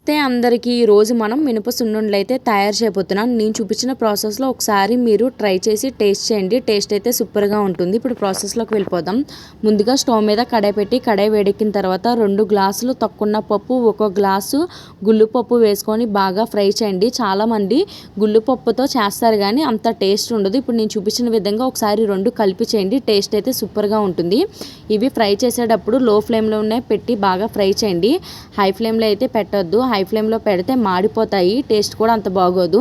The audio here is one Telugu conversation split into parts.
అందరికీ ఈరోజు మనం మినప సున్నుండలు అయితే తయారు చేయబోతున్నాం. నేను చూపించిన ప్రాసెస్లో ఒకసారి మీరు ట్రై చేసి టేస్ట్ చేయండి. టేస్ట్ అయితే సూపర్గా ఉంటుంది. ఇప్పుడు ప్రాసెస్లోకి వెళ్ళిపోదాం. ముందుగా స్టవ్ మీద కడాయి పెట్టి కడాయి వేడెక్కిన తర్వాత 2 గ్లాసులు తక్కువ పప్పు, 1 గ్లాసు గుళ్ళుపప్పు వేసుకొని బాగా ఫ్రై చేయండి. చాలామంది గుళ్ళుపప్పుతో చేస్తారు కానీ అంత టేస్ట్ ఉండదు. ఇప్పుడు నేను చూపించిన విధంగా ఒకసారి 2 కలిపి చేయండి. టేస్ట్ అయితే సూపర్గా ఉంటుంది. ఇవి ఫ్రై చేసేటప్పుడు లో ఫ్లేమ్లోనే పెట్టి బాగా ఫ్రై చేయండి. హై ఫ్లేమ్లో అయితే పెట్టొద్దు. హై ఫ్లేమ్లో పెడితే మాడిపోతాయి, టేస్ట్ కూడా అంత బాగోదు.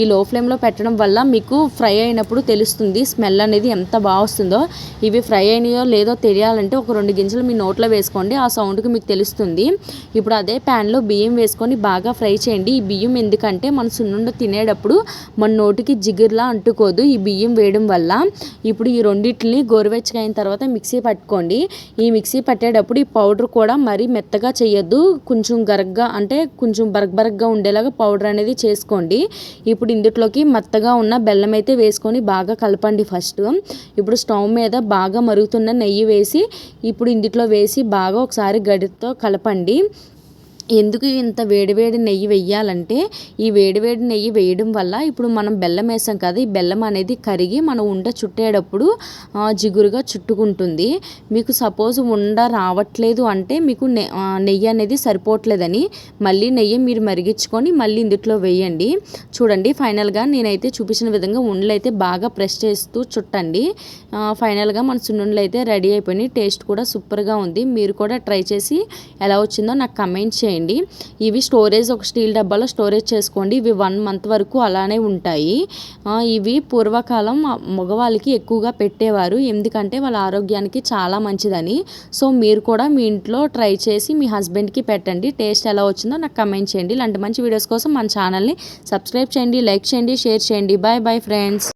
ఈ లో ఫ్లేమ్లో పెట్టడం వల్ల మీకు ఫ్రై అయినప్పుడు తెలుస్తుంది స్మెల్ అనేది ఎంత బాగా వస్తుందో. ఇవి ఫ్రై అయినాయో లేదో తెలియాలంటే ఒక 2 గింజలు మీ నోట్లో వేసుకోండి, ఆ సౌండ్కి మీకు తెలుస్తుంది. ఇప్పుడు అదే ప్యాన్లో బియ్యం వేసుకొని బాగా ఫ్రై చేయండి. ఈ బియ్యం ఎందుకంటే మన సున్నుండ తినేటప్పుడు మన నోటికి జిగురులా అంటుకోదు ఈ బియ్యం వేయడం వల్ల. ఇప్పుడు ఈ రెండింటిని గోరువెచ్చగా అయిన తర్వాత మిక్సీ పట్టుకోండి. ఈ మిక్సీ పట్టేటప్పుడు ఈ పౌడర్ కూడా మరీ మెత్తగా చేయొద్దు, కొంచెం గరగ్గా అంటే కొంచెం బరగ్గా ఉండేలాగా పౌడర్ అనేది చేసుకోండి. ఇప్పుడు ఇందులోకి మెత్తగా ఉన్న బెల్లం అయితే వేసుకొని బాగా కలపండి. ఫస్ట్ ఇప్పుడు స్టవ్ మీద బాగా మరుగుతున్న నెయ్యి వేసి ఇప్పుడు ఇందులో వేసి బాగా ఒకసారి గరిటెతో కలపండి. ఎందుకు ఇంత వేడివేడి నెయ్యి వేయాలంటే ఈ వేడివేడి నెయ్యి వేయడం వల్ల ఇప్పుడు మనం బెల్లం వేసాం కదా, ఈ బెల్లం అనేది కరిగి మనం ఉండ చుట్టేటప్పుడు జిగురుగా చుట్టుకుంటుంది. మీకు సపోజ్ ఉండ రావట్లేదు అంటే మీకు నెయ్యి అనేది సరిపోవట్లేదని మళ్ళీ నెయ్యి మీరు మరిగించుకొని మళ్ళీ ఇందులో వేయండి. చూడండి ఫైనల్గా నేనైతే చూపించిన విధంగా ఉండలు అయితే బాగా ప్రెస్ చేస్తూ చుట్టండి. ఫైనల్గా మన సున్నుండలు అయితే రెడీ అయిపోయినాయి. టేస్ట్ కూడా సూపర్గా ఉంది. మీరు కూడా ట్రై చేసి ఎలా వచ్చిందో నాకు కమెంట్ చేయండి. ఇవి స్టోరేజ్ ఒక స్టీల్ డబ్బాలో స్టోరేజ్ చేసుకోండి. ఇవి 1 మంత్ వరకు అలానే ఉంటాయి. ఇవి పూర్వకాలం మగవాళ్ళకి ఎక్కువగా పెట్టేవారు, ఎందుకంటే వాళ్ళ ఆరోగ్యానికి చాలా మంచిదని. సో మీరు కూడా మీ ఇంట్లో ట్రై చేసి మీ హస్బెండ్కి పెట్టండి. టేస్ట్ ఎలా వచ్చిందో నాకు కమెంట్ చేయండి. ఇలాంటి మంచి వీడియోస్ కోసం మన ఛానల్ని సబ్స్క్రైబ్ చేయండి, లైక్ చేయండి, షేర్ చేయండి. Bye bye friends.